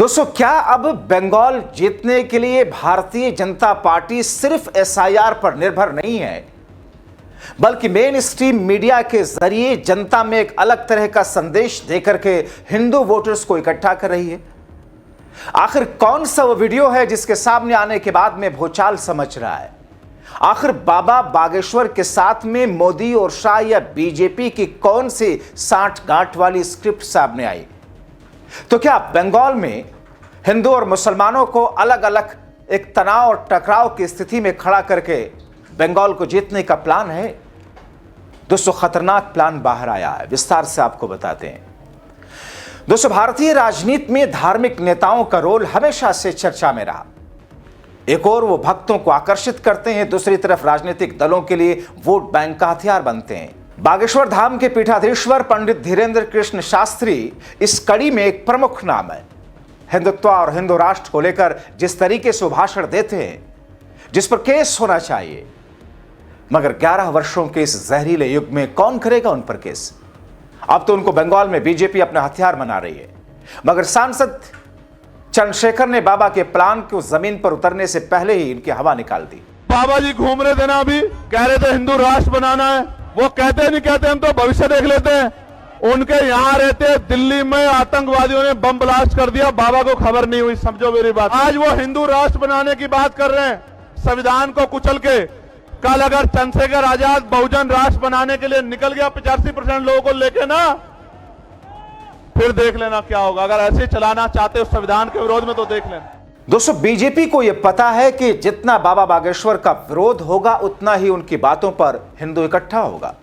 दोस्तों, क्या अब बंगाल जीतने के लिए भारतीय जनता पार्टी सिर्फ एसआईआर पर निर्भर नहीं है, बल्कि मेन स्ट्रीम मीडिया के जरिए जनता में एक अलग तरह का संदेश देकर के हिंदू वोटर्स को इकट्ठा कर रही है। आखिर कौन सा वो वीडियो है जिसके सामने आने के बाद में भूचाल समझ रहा है? आखिर बाबा बागेश्वर के साथ में मोदी और शाह या बीजेपी की कौन सी साठ गांठ वाली स्क्रिप्ट सामने आई? तो क्या बंगाल में हिंदू और मुसलमानों को अलग अलग एक तनाव और टकराव की स्थिति में खड़ा करके बंगाल को जीतने का प्लान है? दोस्तों, खतरनाक प्लान बाहर आया है, विस्तार से आपको बताते हैं। दोस्तों, भारतीय राजनीति में धार्मिक नेताओं का रोल हमेशा से चर्चा में रहा। एक और वो भक्तों को आकर्षित करते हैं, दूसरी तरफ राजनीतिक दलों के लिए वोट बैंक का हथियार बनते हैं। बागेश्वर धाम के पीठाधीश्वर पंडित धीरेंद्र कृष्ण शास्त्री इस कड़ी में एक प्रमुख नाम है। हिंदुत्व और हिंदू राष्ट्र को लेकर जिस तरीके से भाषण देते हैं, जिस पर केस होना चाहिए, मगर 11 वर्षों के इस जहरीले युग में कौन करेगा उन पर केस? अब तो उनको बंगाल में बीजेपी अपना हथियार बना रही है। मगर सांसद चंद्रशेखर ने बाबा के प्लान को जमीन पर उतरने से पहले ही इनकी हवा निकाल दी। बाबा जी घूम रहे थे ना, अभी कह रहे थे हिंदू राष्ट्र बनाना है। वो कहते नहीं कहते, हम तो भविष्य देख लेते हैं। उनके यहाँ रहते दिल्ली में आतंकवादियों ने बम ब्लास्ट कर दिया, बाबा को खबर नहीं हुई। समझो मेरी बात। आज वो हिंदू राष्ट्र बनाने की बात कर रहे हैं, संविधान को कुचल के। कल अगर चंद्रशेखर आजाद बहुजन राष्ट्र बनाने के लिए निकल गया 85% लोगों को लेके ना, फिर देख लेना क्या होगा। अगर ऐसे चलाना चाहते हो संविधान के विरोध में तो देख लेना। दोस्तों, बीजेपी को यह पता है कि जितना बाबा बागेश्वर का विरोध होगा, उतना ही उनकी बातों पर हिंदू इकट्ठा होगा।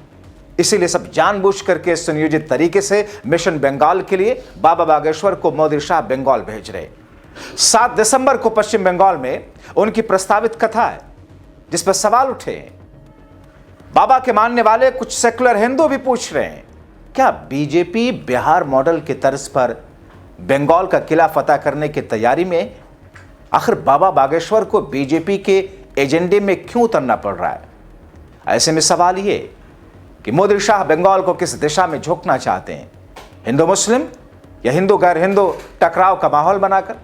इसीलिए सब जानबूझ करके सुनियोजित तरीके से मिशन बंगाल के लिए बाबा बागेश्वर को मोदी शाह बंगाल भेज रहे। 7 दिसंबर को पश्चिम बंगाल में उनकी प्रस्तावित कथा है, जिस पर सवाल उठे हैं। बाबा के मानने वाले कुछ सेकुलर हिंदू भी पूछ रहे हैं, क्या बीजेपी बिहार मॉडल की तर्ज पर बंगाल का किला फतह करने की तैयारी में है? आखिर बाबा बागेश्वर को बीजेपी के एजेंडे में क्यों उतरना पड़ रहा है? ऐसे में सवाल यह कि मोदी शाह बंगाल को किस दिशा में झोंकना चाहते हैं, हिंदू मुस्लिम या हिंदू गैर हिंदू टकराव का माहौल बनाकर?